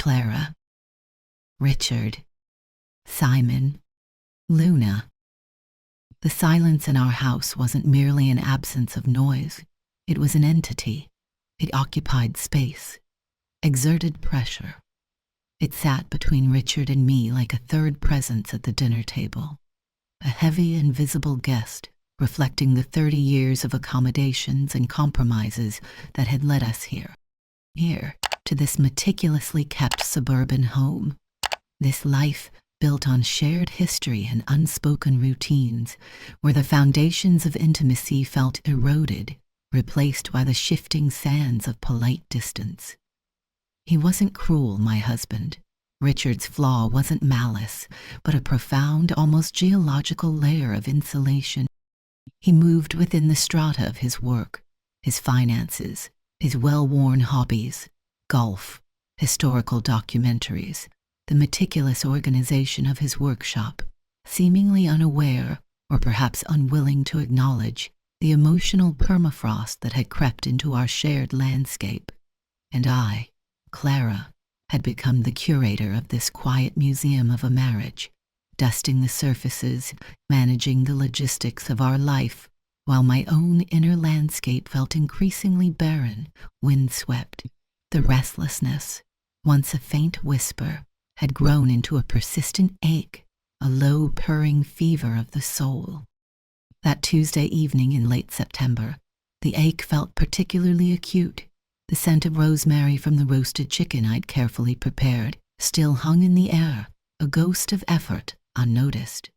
Clara, Richard, Simon, Luna. The silence in our house wasn't merely an absence of noise. It was an entity. It occupied space, exerted pressure. It sat between Richard and me like a third presence at the dinner table, a heavy, invisible guest reflecting the 30 years of accommodations and compromises that had led us here, to this meticulously kept suburban home, this life built on shared history and unspoken routines, where the foundations of intimacy felt eroded, replaced by the shifting sands of polite distance. He wasn't cruel, my husband. Richard's flaw wasn't malice, but a profound, almost geological layer of insulation. He moved within the strata of his work, his finances, his well-worn hobbies, golf, historical documentaries, the meticulous organization of his workshop, seemingly unaware, or perhaps unwilling to acknowledge, the emotional permafrost that had crept into our shared landscape. And I, Clara, had become the curator of this quiet museum of a marriage, dusting the surfaces, managing the logistics of our life, while my own inner landscape felt increasingly barren, windswept. The restlessness, once a faint whisper, had grown into a persistent ache, a low purring fever of the soul. That Tuesday evening in late September, the ache felt particularly acute. The scent of rosemary from the roasted chicken I'd carefully prepared still hung in the air, a ghost of effort, unnoticed.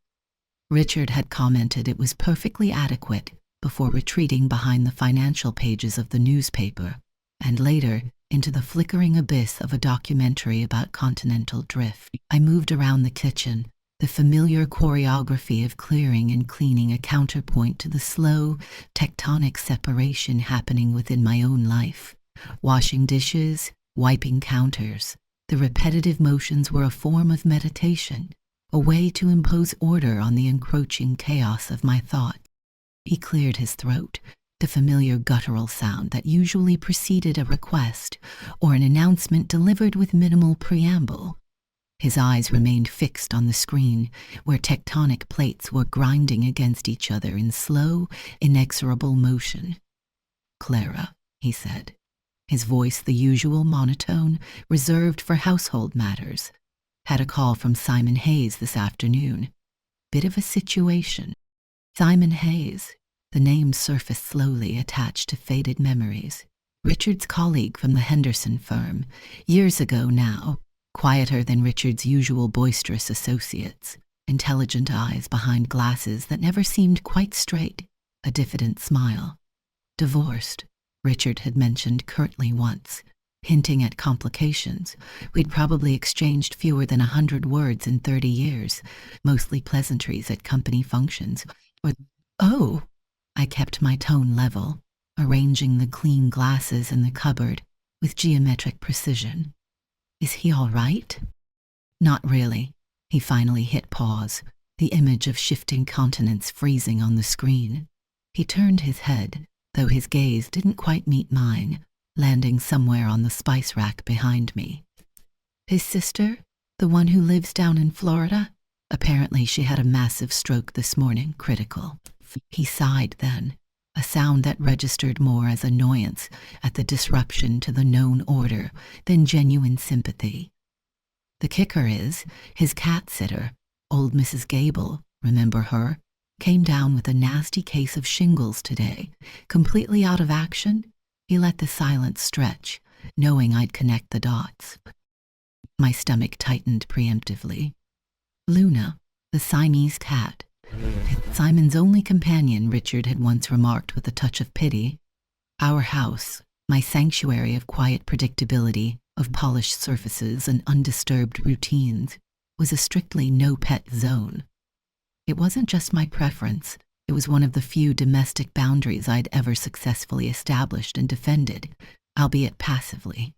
Richard had commented it was perfectly adequate before retreating behind the financial pages of the newspaper, and later into the flickering abyss of a documentary about continental drift. I moved around the kitchen, the familiar choreography of clearing and cleaning a counterpoint to the slow, tectonic separation happening within my own life. Washing dishes, wiping counters, the repetitive motions were a form of meditation, a way to impose order on the encroaching chaos of my thought. He cleared his throat, the familiar guttural sound that usually preceded a request or an announcement delivered with minimal preamble. His eyes remained fixed on the screen, where tectonic plates were grinding against each other in slow, inexorable motion. "Clara," he said, his voice the usual monotone, reserved for household matters. "Had a call from Simon Hayes this afternoon. Bit of a situation." Simon Hayes. The name surfaced slowly, attached to faded memories. Richard's colleague from the Henderson firm, years ago now, quieter than Richard's usual boisterous associates, intelligent eyes behind glasses that never seemed quite straight, a diffident smile. Divorced, Richard had mentioned curtly once, hinting at complications. We'd probably exchanged fewer than 100 words in 30 years, mostly pleasantries at company functions. "Oh!" I kept my tone level, arranging the clean glasses in the cupboard with geometric precision. "Is he all right?" "Not really." He finally hit pause, the image of shifting continents freezing on the screen. He turned his head, though his gaze didn't quite meet mine, landing somewhere on the spice rack behind me. "His sister? The one who lives down in Florida? Apparently she had a massive stroke this morning, critical." He sighed then, a sound that registered more as annoyance at the disruption to the known order than genuine sympathy. "The kicker is, his cat sitter, old Mrs. Gable, remember her, came down with a nasty case of shingles today, completely out of action." He let the silence stretch, knowing I'd connect the dots. My stomach tightened preemptively. Luna, the Siamese cat, Simon's only companion, Richard had once remarked with a touch of pity. Our house, my sanctuary of quiet predictability, of polished surfaces and undisturbed routines, was a strictly no-pet zone. It wasn't just my preference, it was one of the few domestic boundaries I'd ever successfully established and defended, albeit passively.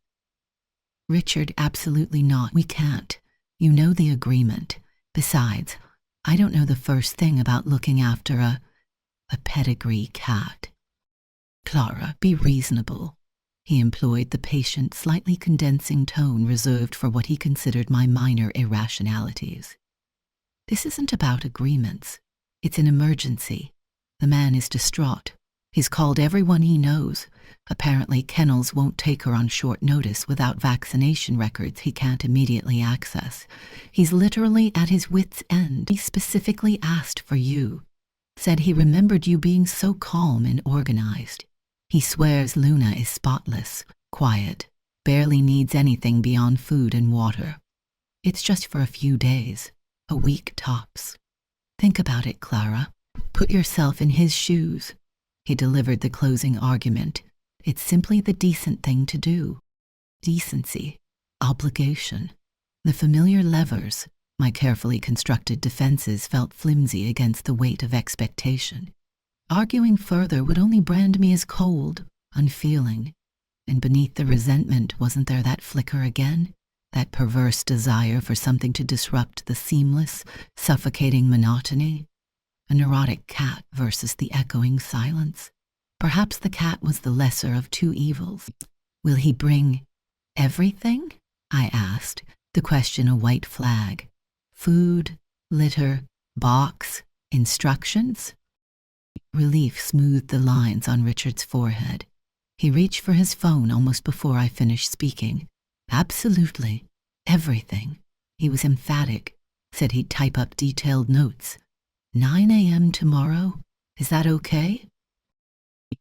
"Richard, absolutely not. We can't. You know the agreement. Besides, I don't know the first thing about looking after a pedigree cat." "Clara, be reasonable." He employed the patient, slightly condensing tone reserved for what he considered my minor irrationalities. This isn't about agreements. It's an emergency. The man is distraught. He's called everyone he knows. Apparently, kennels won't take her on short notice without vaccination records he can't immediately access. He's literally at his wit's end. He specifically asked for you. Said he remembered you being so calm and organized. He swears Luna is spotless, quiet, barely needs anything beyond food and water. It's just for a few days, a week tops. Think about it, Clara. Put yourself in his shoes. He delivered the closing argument. It's simply the decent thing to do. Decency, obligation. The familiar levers, my carefully constructed defenses felt flimsy against the weight of expectation. Arguing further would only brand me as cold, unfeeling. And beneath the resentment, wasn't there that flicker again? That perverse desire for something to disrupt the seamless, suffocating monotony? A neurotic cat versus the echoing silence. Perhaps the cat was the lesser of two evils. Will he bring everything? I asked, the question a white flag. Food, litter, box, instructions? Relief smoothed the lines on Richard's forehead. He reached for his phone almost before I finished speaking. Absolutely. Everything. He was emphatic. Said he'd type up detailed notes. 9 a.m. tomorrow? Is that okay?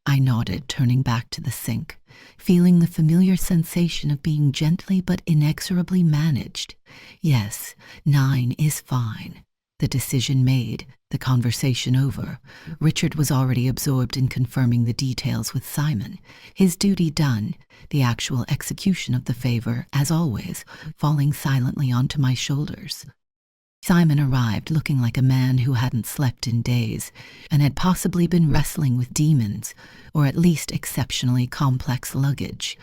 I nodded, turning back to the sink, feeling the familiar sensation of being gently but inexorably managed. Yes, 9 is fine. The decision made, the conversation over. Richard was already absorbed in confirming the details with Simon. His duty done, the actual execution of the favor, as always, falling silently onto my shoulders. Simon arrived looking like a man who hadn't slept in days and had possibly been wrestling with demons, or at least exceptionally complex luggage.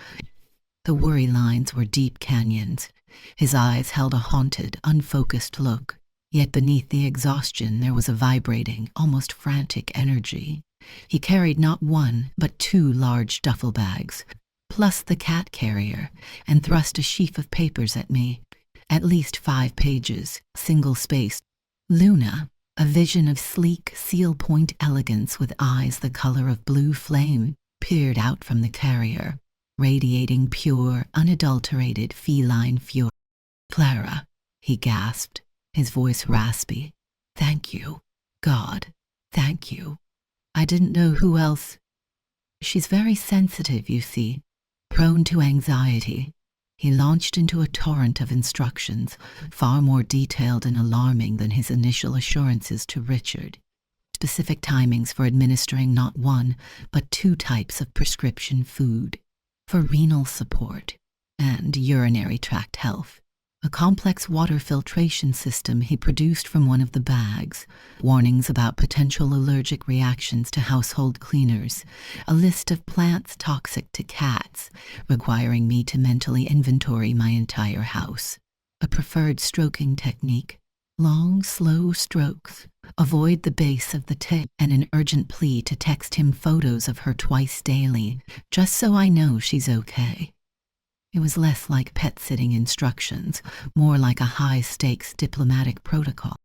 The worry lines were deep canyons. His eyes held a haunted, unfocused look. Yet beneath the exhaustion there was a vibrating, almost frantic energy. He carried not one, but 2 large duffel bags, plus the cat carrier, and thrust a sheaf of papers at me. At least 5 pages, single-spaced. Luna, a vision of sleek, seal-point elegance with eyes the color of blue flame, peered out from the carrier, radiating pure, unadulterated feline fury. Clara, he gasped, his voice raspy. Thank you. God, thank you. I didn't know who else. She's very sensitive, you see, prone to anxiety. He launched into a torrent of instructions, far more detailed and alarming than his initial assurances to Richard. Specific timings for administering not 1, but 2 types of prescription food, for renal support and urinary tract health. A complex water filtration system he produced from one of the bags, warnings about potential allergic reactions to household cleaners, a list of plants toxic to cats, requiring me to mentally inventory my entire house, a preferred stroking technique, long, slow strokes, avoid the base of the tip, and an urgent plea to text him photos of her twice daily, just so I know she's okay. It was less like pet-sitting instructions, more like a high-stakes diplomatic protocol.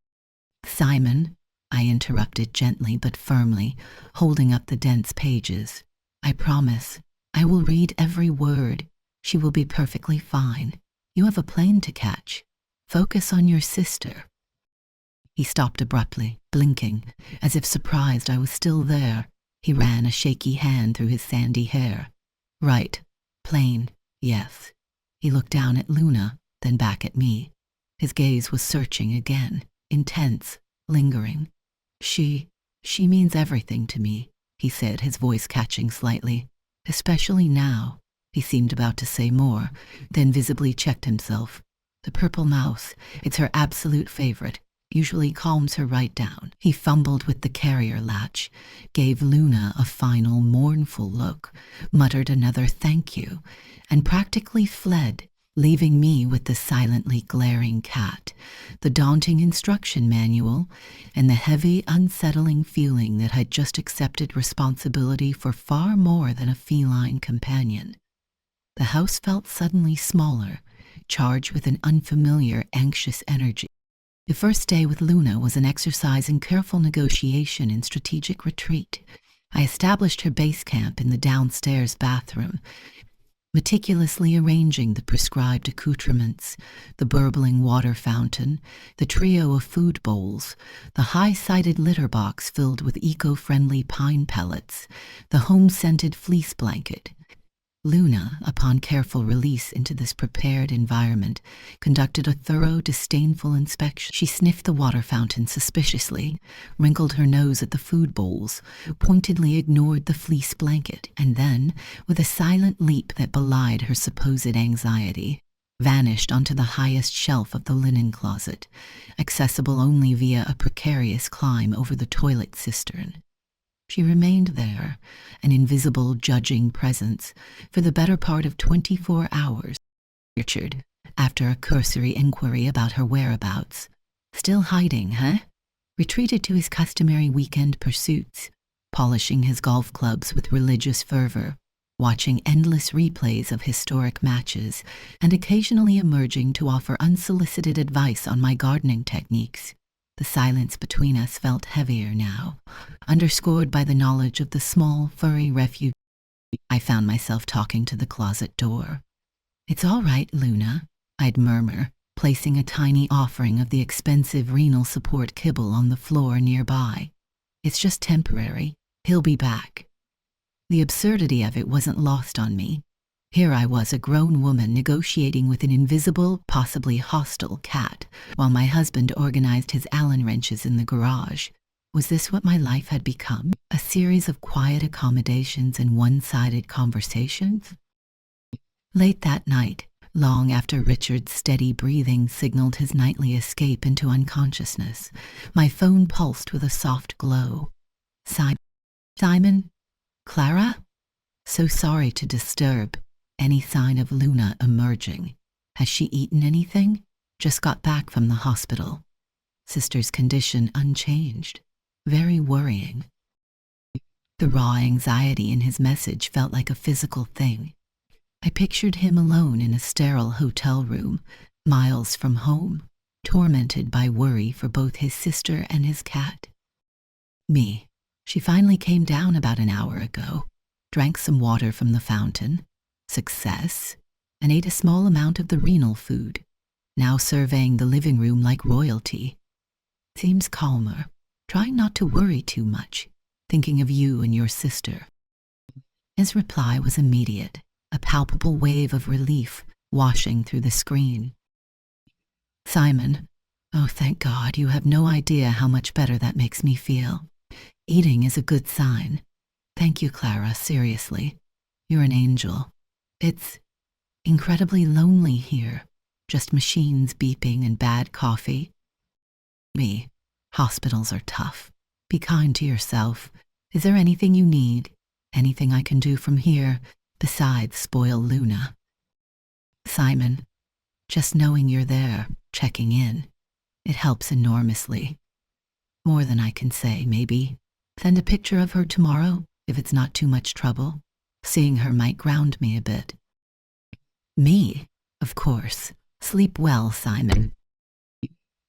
Simon, I interrupted gently but firmly, holding up the dense pages. I promise, I will read every word. She will be perfectly fine. You have a plane to catch. Focus on your sister. He stopped abruptly, blinking, as if surprised I was still there. He ran a shaky hand through his sandy hair. Right, plane. Yes. He looked down at Luna, then back at me. His gaze was searching again, intense, lingering. She means everything to me, he said, his voice catching slightly. Especially now. He seemed about to say more, then visibly checked himself. The purple mouse, it's her absolute favorite. Usually calms her right down. He fumbled with the carrier latch, gave Luna a final mournful look, muttered another thank you, and practically fled, leaving me with the silently glaring cat, the daunting instruction manual, and the heavy, unsettling feeling that I'd just accepted responsibility for far more than a feline companion. The house felt suddenly smaller, charged with an unfamiliar, anxious energy. The first day with Luna was an exercise in careful negotiation and strategic retreat. I established her base camp in the downstairs bathroom, meticulously arranging the prescribed accoutrements, the burbling water fountain, the trio of food bowls, the high-sided litter box filled with eco-friendly pine pellets, the home-scented fleece blanket. Luna, upon careful release into this prepared environment, conducted a thorough, disdainful inspection. She sniffed the water fountain suspiciously, wrinkled her nose at the food bowls, pointedly ignored the fleece blanket, and then, with a silent leap that belied her supposed anxiety, vanished onto the highest shelf of the linen closet, accessible only via a precarious climb over the toilet cistern. She remained there, an invisible, judging presence, for the better part of 24 hours. Richard, after a cursory inquiry about her whereabouts, still hiding, retreated to his customary weekend pursuits, polishing his golf clubs with religious fervor, watching endless replays of historic matches, and occasionally emerging to offer unsolicited advice on my gardening techniques. The silence between us felt heavier now, underscored by the knowledge of the small, furry refuge. I found myself talking to the closet door. "It's all right, Luna," I'd murmur, placing a tiny offering of the expensive renal support kibble on the floor nearby. "It's just temporary. He'll be back." The absurdity of it wasn't lost on me. Here I was, a grown woman negotiating with an invisible, possibly hostile cat, while my husband organized his Allen wrenches in the garage. Was this what my life had become? A series of quiet accommodations and one-sided conversations? Late that night, long after Richard's steady breathing signaled his nightly escape into unconsciousness, my phone pulsed with a soft glow. Simon? Clara? So sorry to disturb. Any sign of Luna emerging? Has she eaten anything? Just got back from the hospital. Sister's condition unchanged. Very worrying. The raw anxiety in his message felt like a physical thing. I pictured him alone in a sterile hotel room, miles from home, tormented by worry for both his sister and his cat. Me. She finally came down about an hour ago, drank some water from the fountain, success, and ate a small amount of the renal food, now surveying the living room like royalty. Seems calmer, trying not to worry too much, thinking of you and your sister. His reply was immediate, a palpable wave of relief washing through the screen. "Simon, oh thank God, you have no idea how much better that makes me feel. Eating is a good sign. Thank you, Clara, seriously. You're an angel. It's incredibly lonely here, just machines beeping and bad coffee." Me. Hospitals are tough. Be kind to yourself. Is there anything you need? Anything I can do from here, besides spoil Luna? Simon. Just knowing you're there, checking in. It helps enormously. More than I can say, maybe. Send a picture of her tomorrow, if it's not too much trouble. Seeing her might ground me a bit. Me, of course. Sleep well, Simon.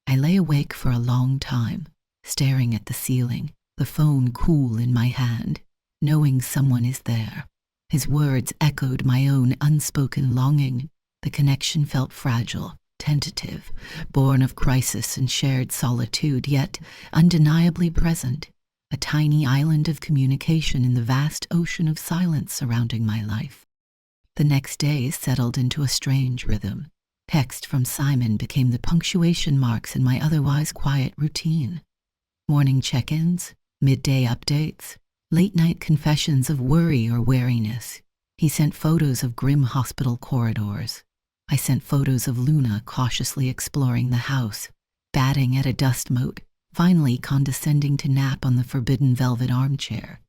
I lay awake for a long time, staring at the ceiling, the phone cool in my hand, knowing someone is there. His words echoed my own unspoken longing. The connection felt fragile, tentative, born of crisis and shared solitude, yet undeniably present. A tiny island of communication in the vast ocean of silence surrounding my life. The next day settled into a strange rhythm. Text from Simon became the punctuation marks in my otherwise quiet routine. Morning check-ins, midday updates, late-night confessions of worry or wariness. He sent photos of grim hospital corridors. I sent photos of Luna cautiously exploring the house, batting at a dust mote, finally condescending to nap on the forbidden velvet armchair.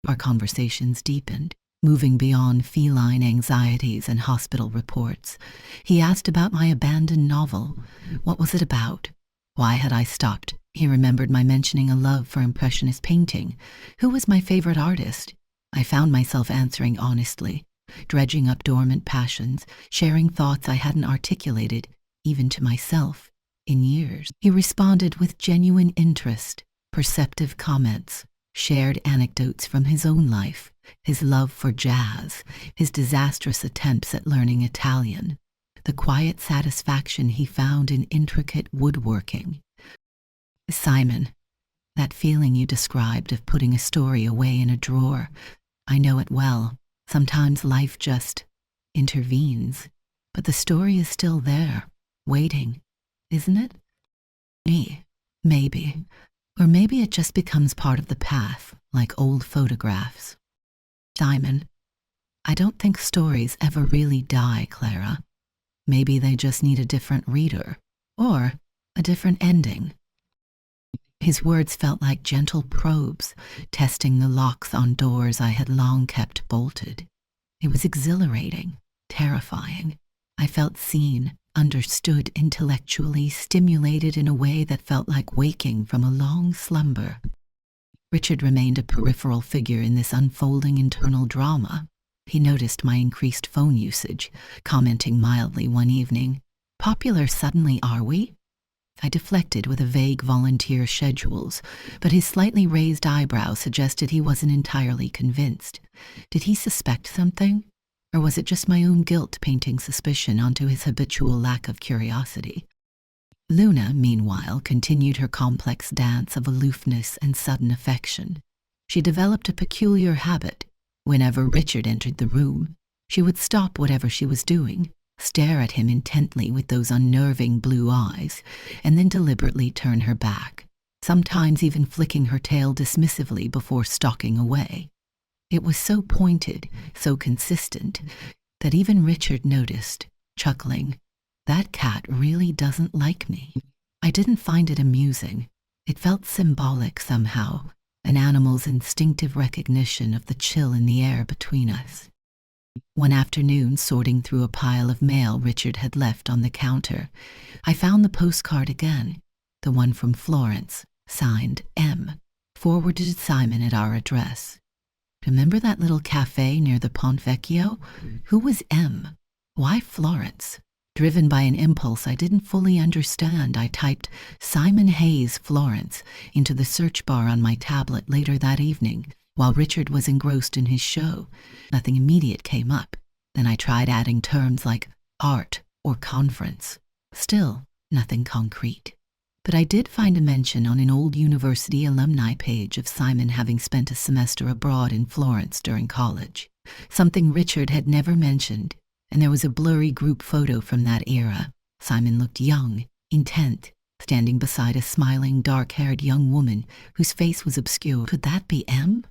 Our conversations deepened, moving beyond feline anxieties and hospital reports. He asked about my abandoned novel. What was it about? Why had I stopped? He remembered my mentioning a love for impressionist painting. Who was my favorite artist? I found myself answering honestly. dredging up dormant passions, sharing thoughts I hadn't articulated, even to myself, in years. He responded with genuine interest, perceptive comments, shared anecdotes from his own life, his love for jazz, his disastrous attempts at learning Italian, the quiet satisfaction he found in intricate woodworking. Simon, that feeling you described of putting a story away in a drawer, I know it well. Sometimes life just intervenes, but the story is still there, waiting, isn't it? Maybe. Or maybe it just becomes part of the path, like old photographs. Simon, I don't think stories ever really die, Clara. Maybe they just need a different reader, or a different ending. His words felt like gentle probes, testing the locks on doors I had long kept bolted. It was exhilarating, terrifying. I felt seen, understood intellectually, stimulated in a way that felt like waking from a long slumber. Richard remained a peripheral figure in this unfolding internal drama. He noticed my increased phone usage, commenting mildly one evening, "Popular suddenly, are we?" I deflected with a vague volunteer schedules, but his slightly raised eyebrow suggested he wasn't entirely convinced. Did he suspect something? Or was it just my own guilt painting suspicion onto his habitual lack of curiosity? Luna, meanwhile, continued her complex dance of aloofness and sudden affection. She developed a peculiar habit. Whenever Richard entered the room, she would stop whatever she was doing, stare at him intently with those unnerving blue eyes, and then deliberately turn her back, sometimes even flicking her tail dismissively before stalking away. It was so pointed, so consistent, that even Richard noticed, chuckling, "That cat really doesn't like me." I didn't find it amusing. It felt symbolic somehow, an animal's instinctive recognition of the chill in the air between us. One afternoon, sorting through a pile of mail Richard had left on the counter, I found the postcard again, the one from Florence, signed M, forwarded Simon at our address. Remember that little cafe near the Ponte Vecchio? Who was M? Why Florence? Driven by an impulse I didn't fully understand, I typed Simon Hayes, Florence, into the search bar on my tablet later that evening, while Richard was engrossed in his show. Nothing immediate came up. Then I tried adding terms like art or conference. Still, nothing concrete. But I did find a mention on an old university alumni page of Simon having spent a semester abroad in Florence during college, something Richard had never mentioned, and there was a blurry group photo from that era. Simon looked young, intent, standing beside a smiling, dark-haired young woman whose face was obscured. Could that be M?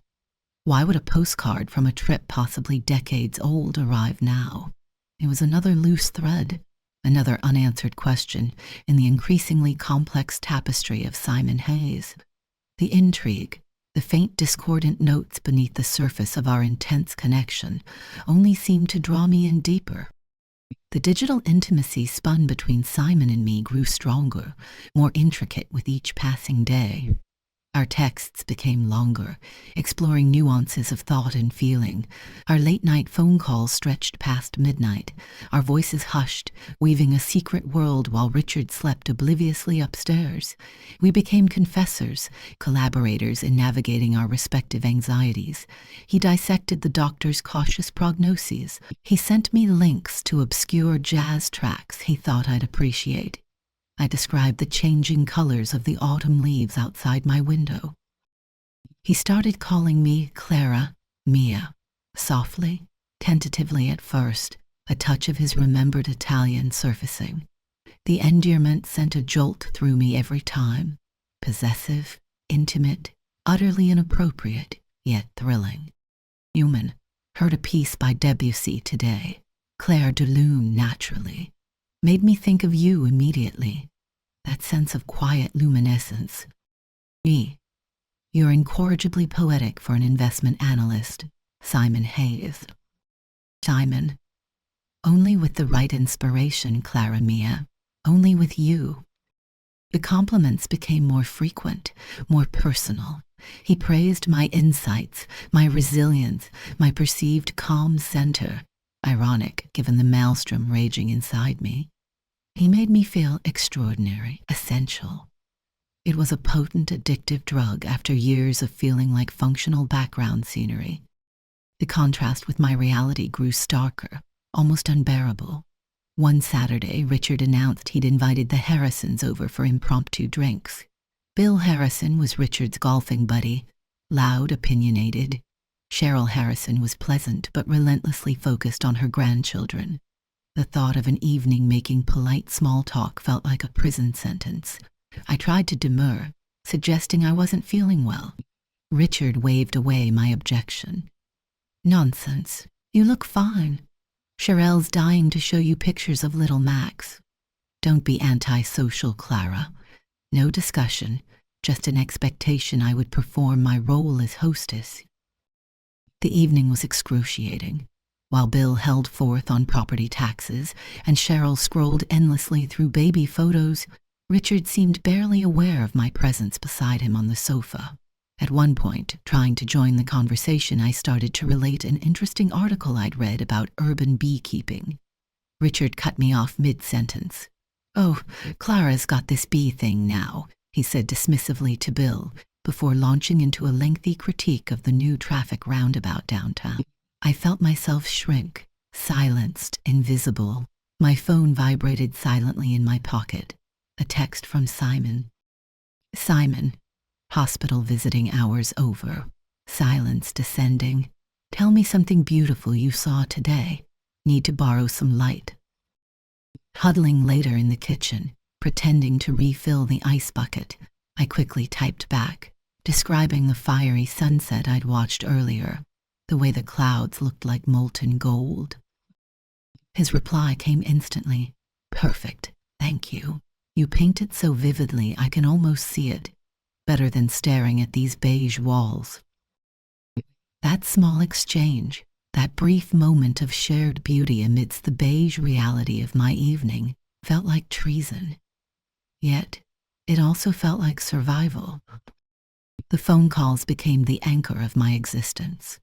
Why would a postcard from a trip possibly decades old arrive now? It was another loose thread, another unanswered question in the increasingly complex tapestry of Simon Hayes. The intrigue, the faint discordant notes beneath the surface of our intense connection, only seemed to draw me in deeper. The digital intimacy spun between Simon and me grew stronger, more intricate with each passing day. Our texts became longer, exploring nuances of thought and feeling. Our late-night phone calls stretched past midnight, our voices hushed, weaving a secret world while Richard slept obliviously upstairs. We became confessors, collaborators in navigating our respective anxieties. He dissected the doctor's cautious prognoses. He sent me links to obscure jazz tracks he thought I'd appreciate. I described the changing colors of the autumn leaves outside my window. He started calling me Clara, Mia, softly, tentatively at first, a touch of his remembered Italian surfacing. The endearment sent a jolt through me every time, possessive, intimate, utterly inappropriate, yet thrilling. Human, heard a piece by Debussy today, Claire de Lune naturally. Made me think of you immediately, that sense of quiet luminescence. You're incorrigibly poetic for an investment analyst, Simon Hayes. Simon, only with the right inspiration, Clara Mia, only with you. The compliments became more frequent, more personal. He praised my insights, my resilience, my perceived calm center, ironic given the maelstrom raging inside me. He made me feel extraordinary, essential. It was a potent, addictive drug after years of feeling like functional background scenery. The contrast with my reality grew starker, almost unbearable. One Saturday, Richard announced he'd invited the Harrisons over for impromptu drinks. Bill Harrison was Richard's golfing buddy, loud, opinionated. Cheryl Harrison was pleasant but relentlessly focused on her grandchildren. The thought of an evening making polite small talk felt like a prison sentence. I tried to demur, suggesting I wasn't feeling well. Richard waved away my objection. "Nonsense. You look fine. Cheryl's dying to show you pictures of little Max. Don't be antisocial, Clara. No discussion, just an expectation I would perform my role as hostess." The evening was excruciating. While Bill held forth on property taxes and Cheryl scrolled endlessly through baby photos, Richard seemed barely aware of my presence beside him on the sofa. At one point, trying to join the conversation, I started to relate an interesting article I'd read about urban beekeeping. Richard cut me off mid-sentence. "Oh, Clara's got this bee thing now," he said dismissively to Bill, before launching into a lengthy critique of the new traffic roundabout downtown. I felt myself shrink, silenced, invisible. My phone vibrated silently in my pocket. A text from Simon. "Simon, hospital visiting hours over. Silence descending. Tell me something beautiful you saw today. Need to borrow some light." Huddling later in the kitchen, pretending to refill the ice bucket, I quickly typed back, describing the fiery sunset I'd watched earlier, the way the clouds looked like molten gold. His reply came instantly. "Perfect, thank you. You paint it so vividly I can almost see it. Better than staring at these beige walls." That small exchange, that brief moment of shared beauty amidst the beige reality of my evening, felt like treason. Yet, it also felt like survival. The phone calls became the anchor of my existence.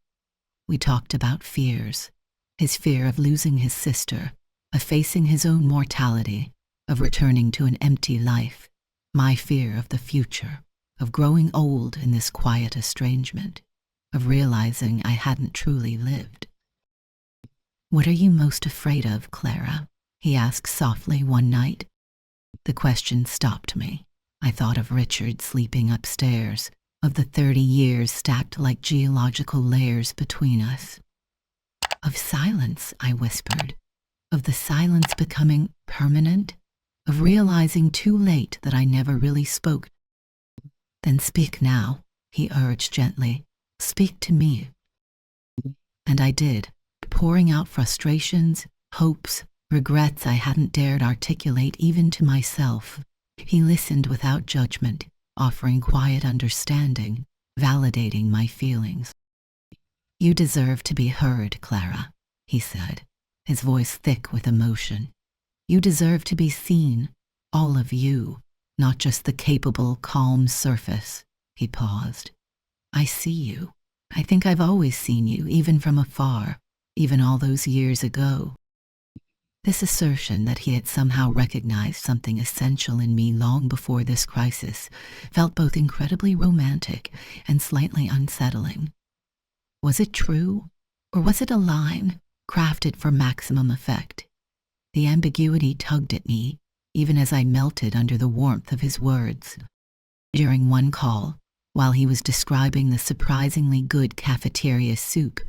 We talked about fears, his fear of losing his sister, of facing his own mortality, of returning to an empty life, my fear of the future, of growing old in this quiet estrangement, of realizing I hadn't truly lived. "What are you most afraid of, Clara?" he asked softly one night. The question stopped me. I thought of Richard sleeping upstairs, of the 30 years stacked like geological layers between us. "Of silence," I whispered, "of the silence becoming permanent, of realizing too late that I never really spoke." "Then speak now," he urged gently. "Speak to me." And I did, pouring out frustrations, hopes, regrets I hadn't dared articulate even to myself. He listened without judgment, offering quiet understanding, validating my feelings. "You deserve to be heard, Clara," he said, his voice thick with emotion. "You deserve to be seen, all of you, not just the capable, calm surface." He paused. "I see you. I think I've always seen you, even from afar, even all those years ago." This assertion that he had somehow recognized something essential in me long before this crisis felt both incredibly romantic and slightly unsettling. Was it true, or was it a line crafted for maximum effect? The ambiguity tugged at me, even as I melted under the warmth of his words. During one call, while he was describing the surprisingly good cafeteria soup,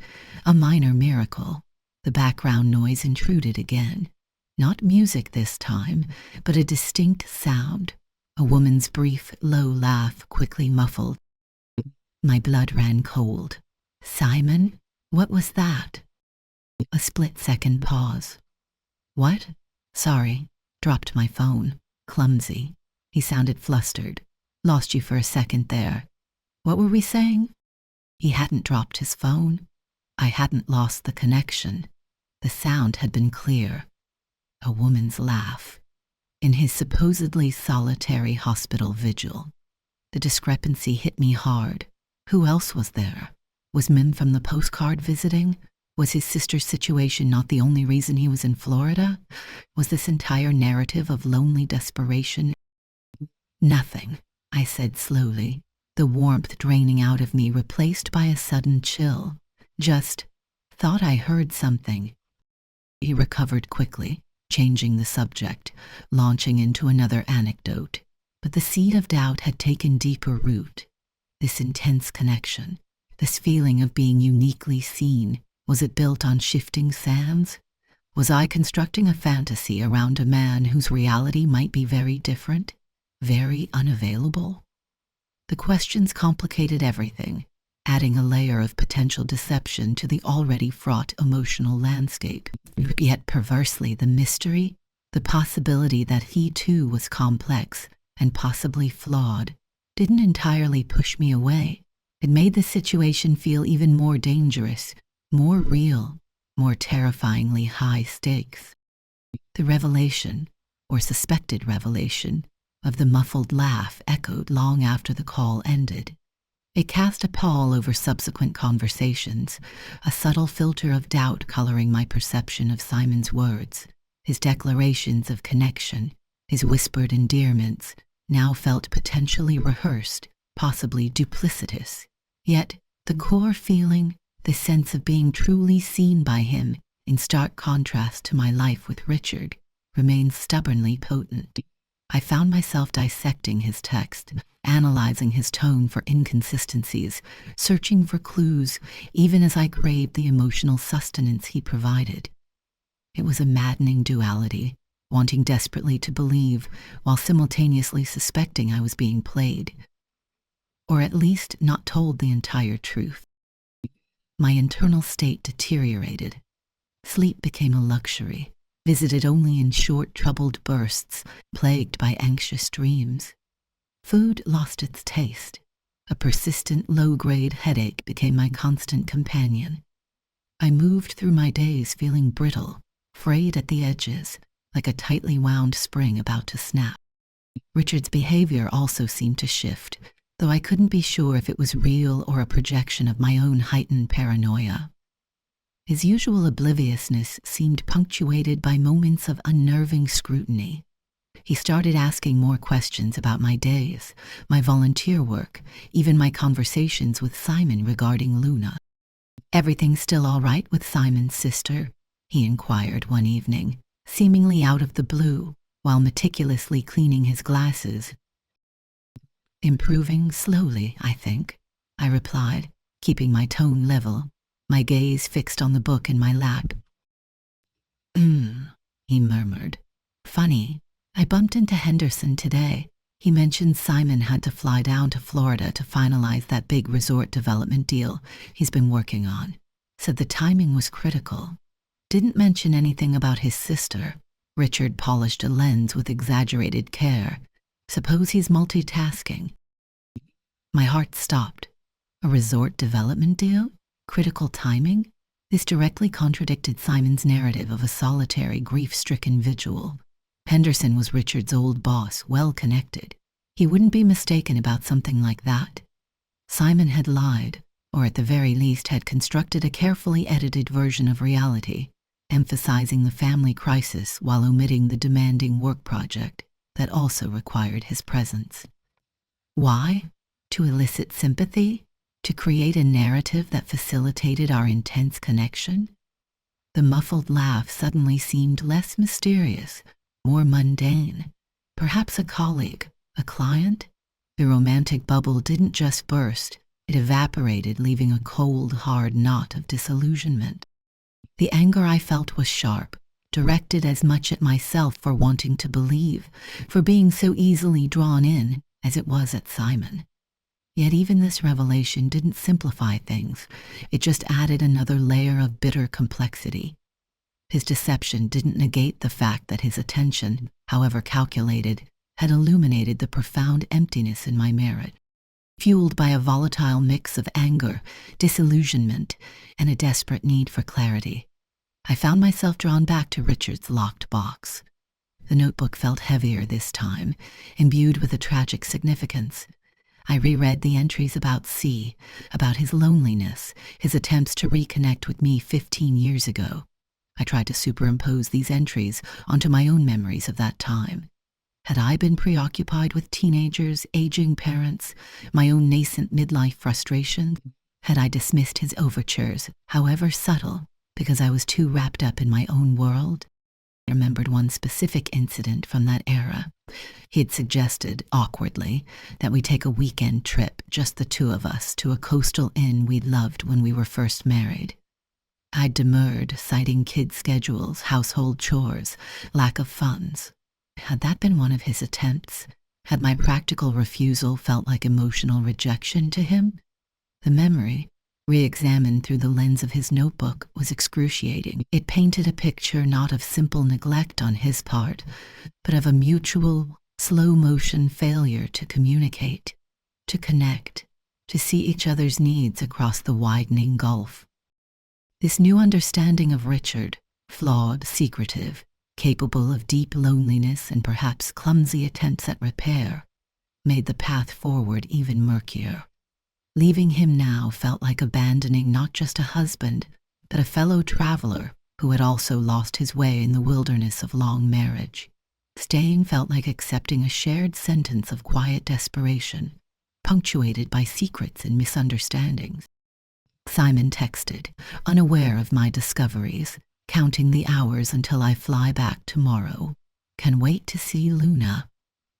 a minor miracle, the background noise intruded again. Not music this time, but a distinct sound, a woman's brief, low laugh quickly muffled. My blood ran cold. "Simon? What was that?" A split-second pause. "What? Sorry. Dropped my phone. Clumsy." He sounded flustered. "Lost you for a second there. What were we saying?" He hadn't dropped his phone. I hadn't lost the connection. The sound had been clear. A woman's laugh. In his supposedly solitary hospital vigil. The discrepancy hit me hard. Who else was there? Was Mim from the postcard visiting? Was his sister's situation not the only reason he was in Florida? Was this entire narrative of lonely desperation? Nothing, I said slowly, the warmth draining out of me replaced by a sudden chill. Just thought I heard something. He recovered quickly, changing the subject, launching into another anecdote. But the seed of doubt had taken deeper root. This intense connection, this feeling of being uniquely seen, was it built on shifting sands? Was I constructing a fantasy around a man whose reality might be very different, very unavailable? The questions complicated everything, adding a layer of potential deception to the already fraught emotional landscape. Yet perversely, the mystery, the possibility that he too was complex and possibly flawed, didn't entirely push me away. It made the situation feel even more dangerous, more real, more terrifyingly high stakes. The revelation, or suspected revelation, of the muffled laugh echoed long after the call ended. It cast a pall over subsequent conversations, a subtle filter of doubt coloring my perception of Simon's words. His declarations of connection, his whispered endearments, now felt potentially rehearsed, possibly duplicitous. Yet the core feeling, the sense of being truly seen by him, in stark contrast to my life with Richard, remained stubbornly potent. I found myself dissecting his text, analyzing his tone for inconsistencies, searching for clues, even as I craved the emotional sustenance he provided. It was a maddening duality, wanting desperately to believe, while simultaneously suspecting I was being played, or at least not told the entire truth. My internal state deteriorated. Sleep became a luxury, visited only in short, troubled bursts, plagued by anxious dreams. Food lost its taste. A persistent, low-grade headache became my constant companion. I moved through my days feeling brittle, frayed at the edges, like a tightly wound spring about to snap. Richard's behavior also seemed to shift, though I couldn't be sure if it was real or a projection of my own heightened paranoia. His usual obliviousness seemed punctuated by moments of unnerving scrutiny. He started asking more questions about my days, my volunteer work, even my conversations with Simon regarding Luna. "Everything still all right with Simon's sister?" he inquired one evening, seemingly out of the blue, while meticulously cleaning his glasses. "Improving slowly, I think," I replied, keeping my tone level, my gaze fixed on the book in my lap. He murmured. "Funny, I bumped into Henderson today. He mentioned Simon had to fly down to Florida to finalize that big resort development deal he's been working on. Said the timing was critical. Didn't mention anything about his sister." Richard polished a lens with exaggerated care. "Suppose he's multitasking." My heart stopped. A resort development deal? Critical timing? This directly contradicted Simon's narrative of a solitary, grief-stricken vigil. Henderson was Richard's old boss, well-connected. He wouldn't be mistaken about something like that. Simon had lied, or at the very least had constructed a carefully edited version of reality, emphasizing the family crisis while omitting the demanding work project that also required his presence. Why? To elicit sympathy? To create a narrative that facilitated our intense connection? The muffled laugh suddenly seemed less mysterious, more mundane. Perhaps a colleague, a client? The romantic bubble didn't just burst, it evaporated, leaving a cold, hard knot of disillusionment. The anger I felt was sharp, directed as much at myself for wanting to believe, for being so easily drawn in, as it was at Simon. Yet even this revelation didn't simplify things. It just added another layer of bitter complexity. His deception didn't negate the fact that his attention, however calculated, had illuminated the profound emptiness in my marriage, fueled by a volatile mix of anger, disillusionment, and a desperate need for clarity. I found myself drawn back to Richard's locked box. The notebook felt heavier this time, imbued with a tragic significance. I reread the entries about C, about his loneliness, his attempts to reconnect with me 15 years ago. I tried to superimpose these entries onto my own memories of that time. Had I been preoccupied with teenagers, aging parents, my own nascent midlife frustration? Had I dismissed his overtures, however subtle, because I was too wrapped up in my own world? I remembered one specific incident from that era. He had suggested, awkwardly, that we take a weekend trip, just the two of us, to a coastal inn we'd loved when we were first married. I demurred, citing kids' schedules, household chores, lack of funds. Had that been one of his attempts? Had my practical refusal felt like emotional rejection to him? The memory, re-examined through the lens of his notebook, was excruciating. It painted a picture not of simple neglect on his part, but of a mutual, slow-motion failure to communicate, to connect, to see each other's needs across the widening gulf. This new understanding of Richard, flawed, secretive, capable of deep loneliness and perhaps clumsy attempts at repair, made the path forward even murkier. Leaving him now felt like abandoning not just a husband, but a fellow traveler who had also lost his way in the wilderness of long marriage. Staying felt like accepting a shared sentence of quiet desperation, punctuated by secrets and misunderstandings. Simon texted, unaware of my discoveries, counting the hours until I fly back tomorrow. Can wait to see Luna.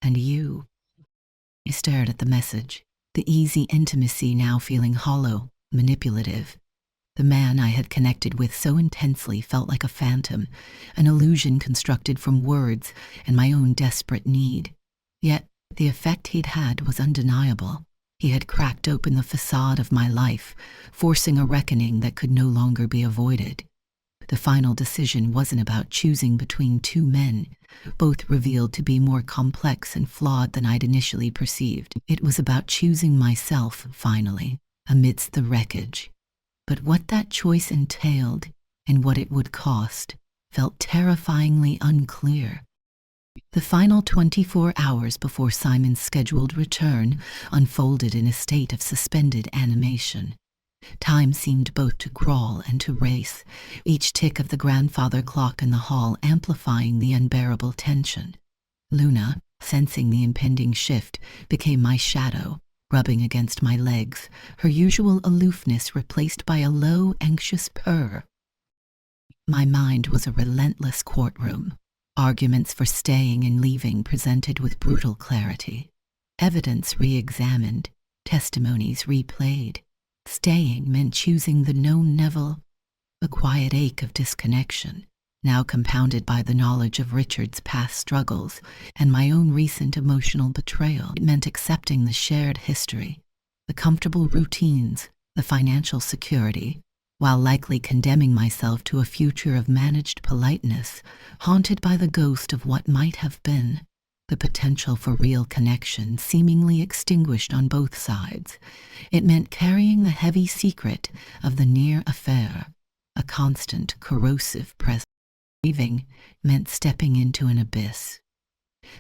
And you. I stared at the message, the easy intimacy now feeling hollow, manipulative. The man I had connected with so intensely felt like a phantom, an illusion constructed from words and my own desperate need. Yet the effect he'd had was undeniable. He had cracked open the facade of my life, forcing a reckoning that could no longer be avoided. The final decision wasn't about choosing between two men, both revealed to be more complex and flawed than I'd initially perceived. It was about choosing myself, finally, amidst the wreckage. But what that choice entailed, and what it would cost, felt terrifyingly unclear. The final 24 hours before Simon's scheduled return unfolded in a state of suspended animation. Time seemed both to crawl and to race, each tick of the grandfather clock in the hall amplifying the unbearable tension. Luna, sensing the impending shift, became my shadow, rubbing against my legs, her usual aloofness replaced by a low, anxious purr. My mind was a relentless courtroom, arguments for staying and leaving presented with brutal clarity, evidence re-examined, testimonies replayed. Staying meant choosing the known Neville, a quiet ache of disconnection, now compounded by the knowledge of Richard's past struggles and my own recent emotional betrayal. It meant accepting the shared history, the comfortable routines, the financial security, while likely condemning myself to a future of managed politeness, haunted by the ghost of what might have been. The potential for real connection seemingly extinguished on both sides. It meant carrying the heavy secret of the near affair, a constant, corrosive presence. Leaving meant stepping into an abyss.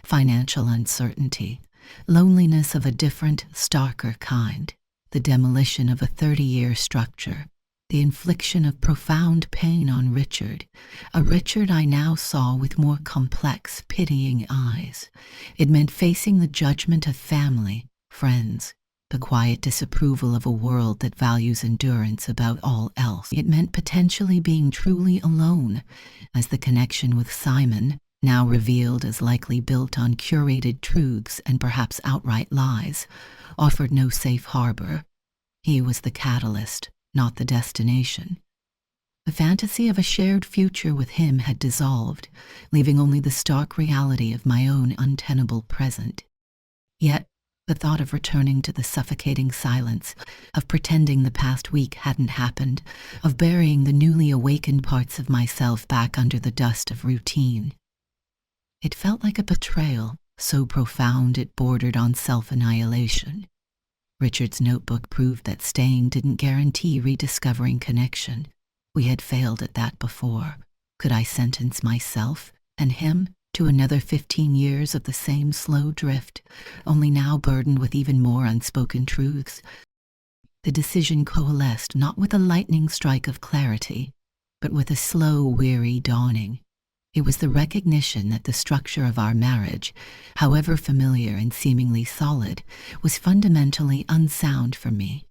Financial uncertainty, loneliness of a different, starker kind, the demolition of a 30-year structure, the infliction of profound pain on Richard, a Richard I now saw with more complex, pitying eyes. It meant facing the judgment of family, friends, the quiet disapproval of a world that values endurance above all else. It meant potentially being truly alone, as the connection with Simon, now revealed as likely built on curated truths and perhaps outright lies, offered no safe harbor. He was the catalyst, not the destination. The fantasy of a shared future with him had dissolved, leaving only the stark reality of my own untenable present. Yet, the thought of returning to the suffocating silence, of pretending the past week hadn't happened, of burying the newly awakened parts of myself back under the dust of routine. It felt like a betrayal, so profound it bordered on self-annihilation. Richard's notebook proved that staying didn't guarantee rediscovering connection. We had failed at that before. Could I sentence myself and him to another 15 years of the same slow drift, only now burdened with even more unspoken truths. The decision coalesced not with a lightning strike of clarity, but with a slow, weary dawning. It was the recognition that the structure of our marriage, however familiar and seemingly solid, was fundamentally unsound for me.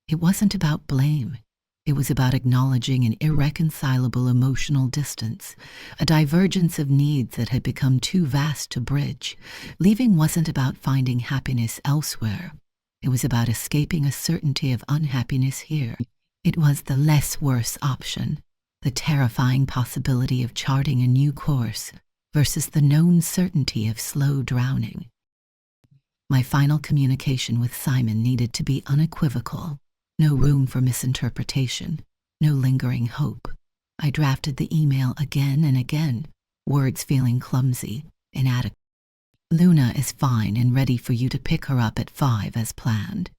It wasn't about blame. It was about acknowledging an irreconcilable emotional distance, a divergence of needs that had become too vast to bridge. Leaving wasn't about finding happiness elsewhere. It was about escaping a certainty of unhappiness here. It was the less worse option, the terrifying possibility of charting a new course versus the known certainty of slow drowning. My final communication with Simon needed to be unequivocal. No room for misinterpretation, no lingering hope. I drafted the email again and again, words feeling clumsy, inadequate. Luna is fine and ready for you to pick her up at 5 as planned.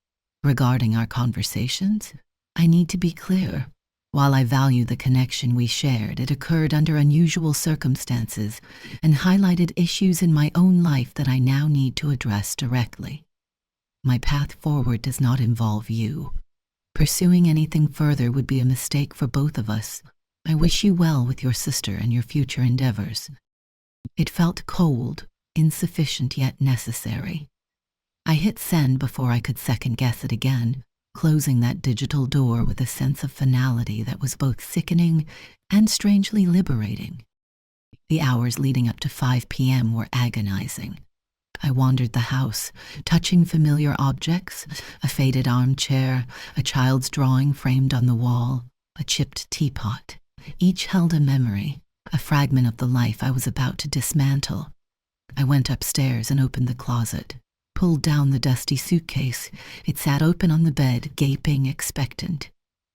Regarding our conversations, I need to be clear. While I value the connection we shared, it occurred under unusual circumstances and highlighted issues in my own life that I now need to address directly. My path forward does not involve you. Pursuing anything further would be a mistake for both of us. I wish you well with your sister and your future endeavors. It felt cold, insufficient yet necessary. I hit send before I could second-guess it again, closing that digital door with a sense of finality that was both sickening and strangely liberating. The hours leading up to 5 p.m. were agonizing. I wandered the house, touching familiar objects, a faded armchair, a child's drawing framed on the wall, a chipped teapot. Each held a memory, a fragment of the life I was about to dismantle. I went upstairs and opened the closet, pulled down the dusty suitcase. It sat open on the bed, gaping, expectant.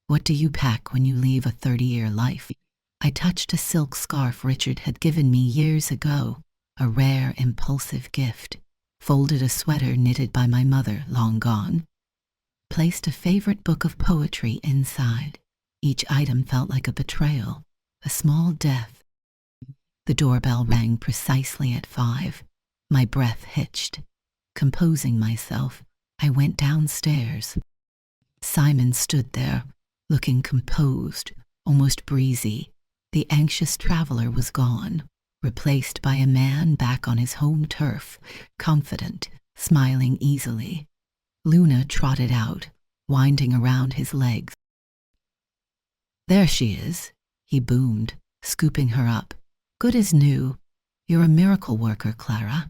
What do you pack when you leave a 30-year life? I touched a silk scarf Richard had given me years ago, a rare, impulsive gift, folded a sweater knitted by my mother, long gone, placed a favorite book of poetry inside. Each item felt like a betrayal, a small death. The doorbell rang precisely at 5. My breath hitched. Composing myself, I went downstairs. Simon stood there, looking composed, almost breezy. The anxious traveler was gone, replaced by a man back on his home turf, confident, smiling easily. Luna trotted out, winding around his legs. There she is, he boomed, scooping her up. Good as new. You're a miracle worker, Clara.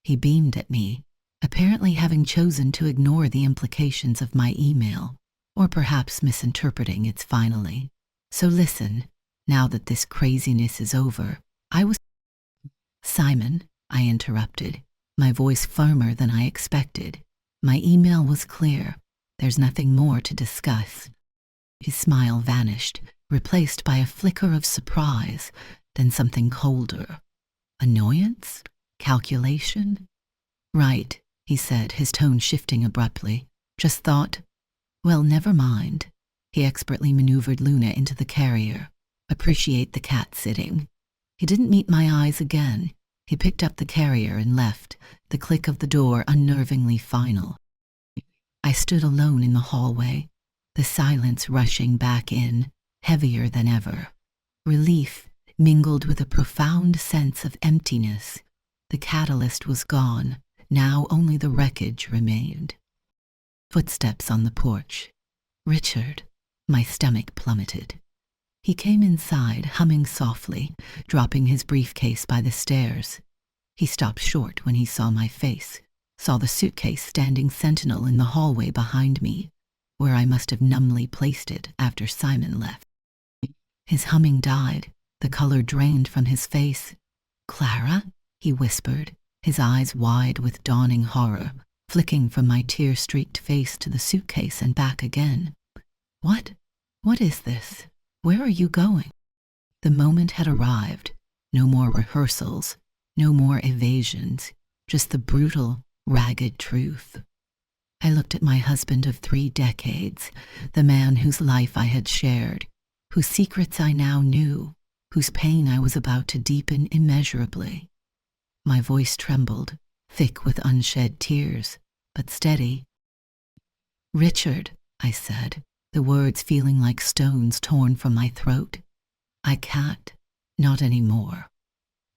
He beamed at me, apparently having chosen to ignore the implications of my email, or perhaps misinterpreting its finally. So listen, now that this craziness is over, Simon, I interrupted, my voice firmer than I expected. My email was clear. There's nothing more to discuss. His smile vanished, replaced by a flicker of surprise, then something colder. Annoyance? Calculation? Right, he said, his tone shifting abruptly. Just thought, well, never mind. He expertly maneuvered Luna into the carrier. Appreciate the cat sitting. He didn't meet my eyes again. He picked up the carrier and left, the click of the door unnervingly final. I stood alone in the hallway, the silence rushing back in, heavier than ever. Relief mingled with a profound sense of emptiness. The catalyst was gone. Now only the wreckage remained. Footsteps on the porch. Richard. My stomach plummeted. He came inside, humming softly, dropping his briefcase by the stairs. He stopped short when he saw my face, saw the suitcase standing sentinel in the hallway behind me, where I must have numbly placed it after Simon left. His humming died, the color drained from his face. Clara? He whispered, his eyes wide with dawning horror, flicking from my tear-streaked face to the suitcase and back again. What? What is this? Where are you going? The moment had arrived. No more rehearsals, no more evasions, just the brutal, ragged truth. I looked at my husband of 3 decades, the man whose life I had shared, whose secrets I now knew, whose pain I was about to deepen immeasurably. My voice trembled, thick with unshed tears, but steady. "Richard," I said, the words feeling like stones torn from my throat. "I can't. Not anymore."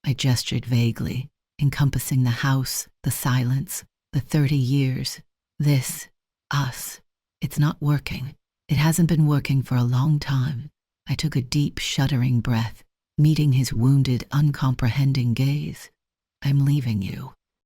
I gestured vaguely, encompassing the house, the silence, the 30 years. This, us. It's not working. It hasn't been working for a long time. I took a deep, shuddering breath, meeting his wounded, uncomprehending gaze. "I'm leaving you."